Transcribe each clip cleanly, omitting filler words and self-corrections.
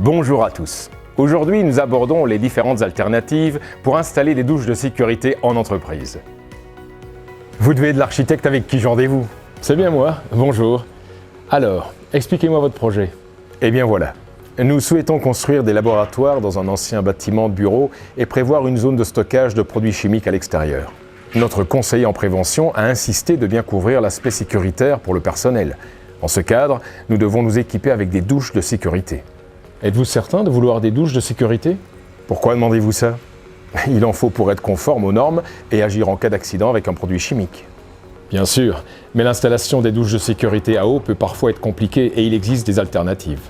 Bonjour à tous. Aujourd'hui, nous abordons les différentes alternatives pour installer des douches de sécurité en entreprise. Vous devez être l'architecte avec qui j'ai rendez-vous. C'est bien moi, bonjour. Alors, expliquez-moi votre projet. Eh bien voilà. Nous souhaitons construire des laboratoires dans un ancien bâtiment de bureau et prévoir une zone de stockage de produits chimiques à l'extérieur. Notre conseiller en prévention a insisté de bien couvrir l'aspect sécuritaire pour le personnel. En ce cadre, nous devons nous équiper avec des douches de sécurité. Êtes-vous certain de vouloir des douches de sécurité? Pourquoi demandez-vous ça? Il en faut pour être conforme aux normes et agir en cas d'accident avec un produit chimique. Bien sûr, mais l'installation des douches de sécurité à eau peut parfois être compliquée et il existe des alternatives.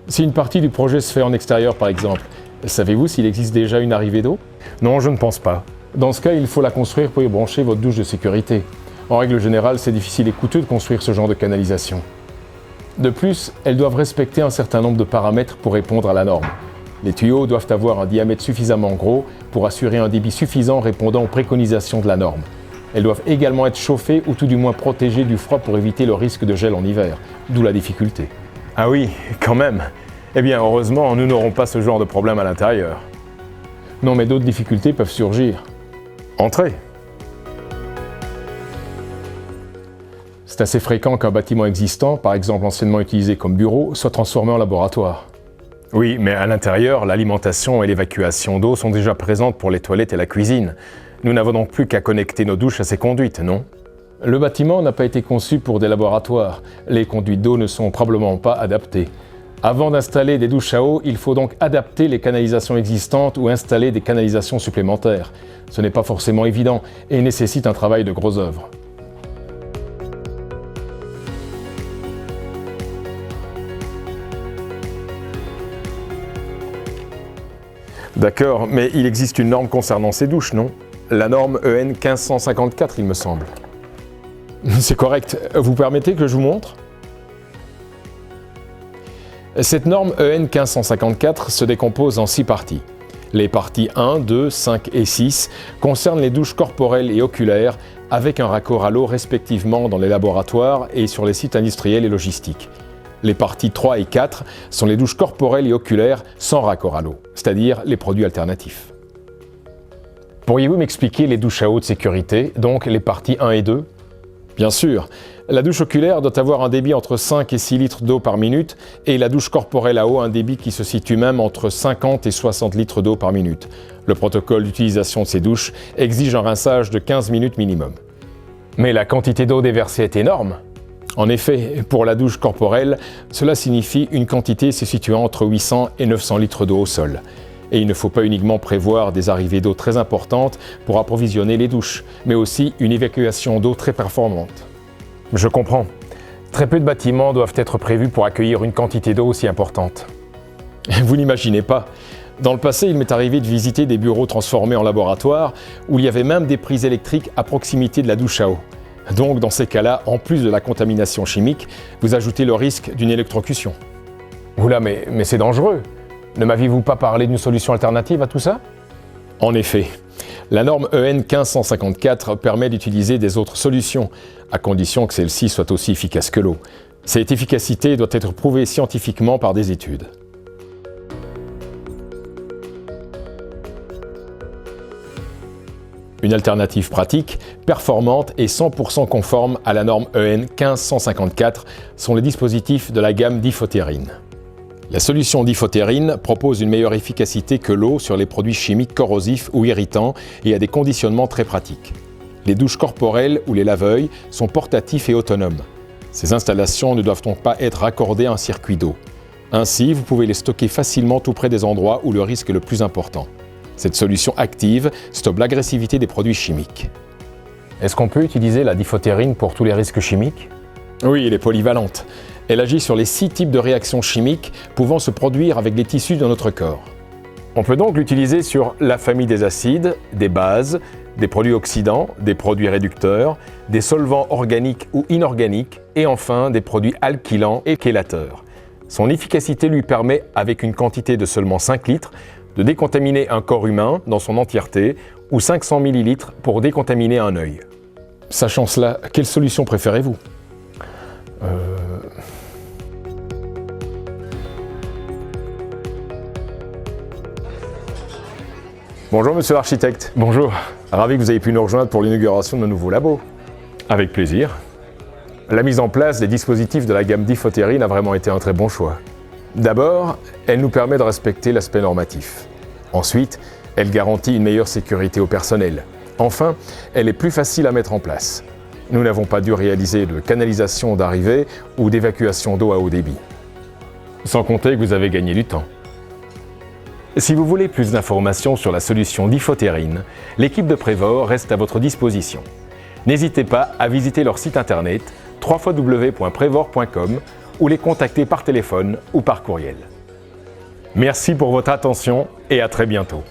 Si une partie du projet se fait en extérieur par exemple, savez-vous s'il existe déjà une arrivée d'eau? Non, je ne pense pas. Dans ce cas, il faut la construire pour y brancher votre douche de sécurité. En règle générale, c'est difficile et coûteux de construire ce genre de canalisation. De plus, elles doivent respecter un certain nombre de paramètres pour répondre à la norme. Les tuyaux doivent avoir un diamètre suffisamment gros pour assurer un débit suffisant répondant aux préconisations de la norme. Elles doivent également être chauffées ou tout du moins protégées du froid pour éviter le risque de gel en hiver, d'où la difficulté. Ah oui, quand même. Eh bien, heureusement, nous n'aurons pas ce genre de problème à l'intérieur. Non, mais d'autres difficultés peuvent surgir. Entrez. C'est assez fréquent qu'un bâtiment existant, par exemple anciennement utilisé comme bureau, soit transformé en laboratoire. Oui, mais à l'intérieur, l'alimentation et l'évacuation d'eau sont déjà présentes pour les toilettes et la cuisine. Nous n'avons donc plus qu'à connecter nos douches à ces conduites, non? Le bâtiment n'a pas été conçu pour des laboratoires. Les conduites d'eau ne sont probablement pas adaptées. Avant d'installer des douches à eau, il faut donc adapter les canalisations existantes ou installer des canalisations supplémentaires. Ce n'est pas forcément évident et nécessite un travail de gros œuvre. D'accord, mais il existe une norme concernant ces douches, non? La norme EN 1554, il me semble. C'est correct. Vous permettez que je vous montre? Cette norme EN 1554 se décompose en 6 parties. Les parties 1, 2, 5 et 6 concernent les douches corporelles et oculaires avec un raccord à l'eau respectivement dans les laboratoires et sur les sites industriels et logistiques. Les parties 3 et 4 sont les douches corporelles et oculaires sans raccord à l'eau, c'est-à-dire les produits alternatifs. Pourriez-vous m'expliquer les douches à eau de sécurité, donc les parties 1 et 2? Bien sûr. La douche oculaire doit avoir un débit entre 5 et 6 litres d'eau par minute et la douche corporelle à eau un débit qui se situe même entre 50 et 60 litres d'eau par minute. Le protocole d'utilisation de ces douches exige un rinçage de 15 minutes minimum. Mais la quantité d'eau déversée est énorme. En effet, pour la douche corporelle, cela signifie une quantité se situant entre 800 et 900 litres d'eau au sol. Et il ne faut pas uniquement prévoir des arrivées d'eau très importantes pour approvisionner les douches, mais aussi une évacuation d'eau très performante. Je comprends. Très peu de bâtiments doivent être prévus pour accueillir une quantité d'eau aussi importante. Vous n'imaginez pas. Dans le passé, il m'est arrivé de visiter des bureaux transformés en laboratoire où il y avait même des prises électriques à proximité de la douche à eau. Donc, dans ces cas-là, en plus de la contamination chimique, vous ajoutez le risque d'une électrocution. Oula, mais c'est dangereux. Ne m'aviez-vous pas parlé d'une solution alternative à tout ça? En effet, la norme EN 1554 permet d'utiliser des autres solutions, à condition que celle-ci soit aussi efficace que l'eau. Cette efficacité doit être prouvée scientifiquement par des études. Une alternative pratique, performante et 100% conforme à la norme EN 1554 sont les dispositifs de la gamme d'Ifotérine. La solution d'Ifotérine propose une meilleure efficacité que l'eau sur les produits chimiques corrosifs ou irritants et a des conditionnements très pratiques. Les douches corporelles ou les lave-œils sont portatifs et autonomes. Ces installations ne doivent donc pas être raccordées à un circuit d'eau. Ainsi, vous pouvez les stocker facilement tout près des endroits où le risque est le plus important. Cette solution active stoppe l'agressivité des produits chimiques. Est-ce qu'on peut utiliser la difotérine pour tous les risques chimiques? Oui, elle est polyvalente. Elle agit sur les 6 types de réactions chimiques pouvant se produire avec les tissus de notre corps. On peut donc l'utiliser sur la famille des acides, des bases, des produits oxydants, des produits réducteurs, des solvants organiques ou inorganiques et enfin des produits alkylants et chélateurs. Son efficacité lui permet, avec une quantité de seulement 5 litres, de décontaminer un corps humain dans son entièreté ou 500 ml pour décontaminer un œil. Sachant cela, quelle solution préférez-vous? Bonjour monsieur l'architecte. Bonjour. Ravi que vous ayez pu nous rejoindre pour l'inauguration de nos nouveaux labos. Avec plaisir. La mise en place des dispositifs de la gamme d'Ifothérine a vraiment été un très bon choix. D'abord, elle nous permet de respecter l'aspect normatif. Ensuite, elle garantit une meilleure sécurité au personnel. Enfin, elle est plus facile à mettre en place. Nous n'avons pas dû réaliser de canalisation d'arrivée ou d'évacuation d'eau à haut débit. Sans compter que vous avez gagné du temps. Si vous voulez plus d'informations sur la solution d'Ifothérine, l'équipe de Prévor reste à votre disposition. N'hésitez pas à visiter leur site internet www.prevor.com ou les contacter par téléphone ou par courriel. Merci pour votre attention et à très bientôt.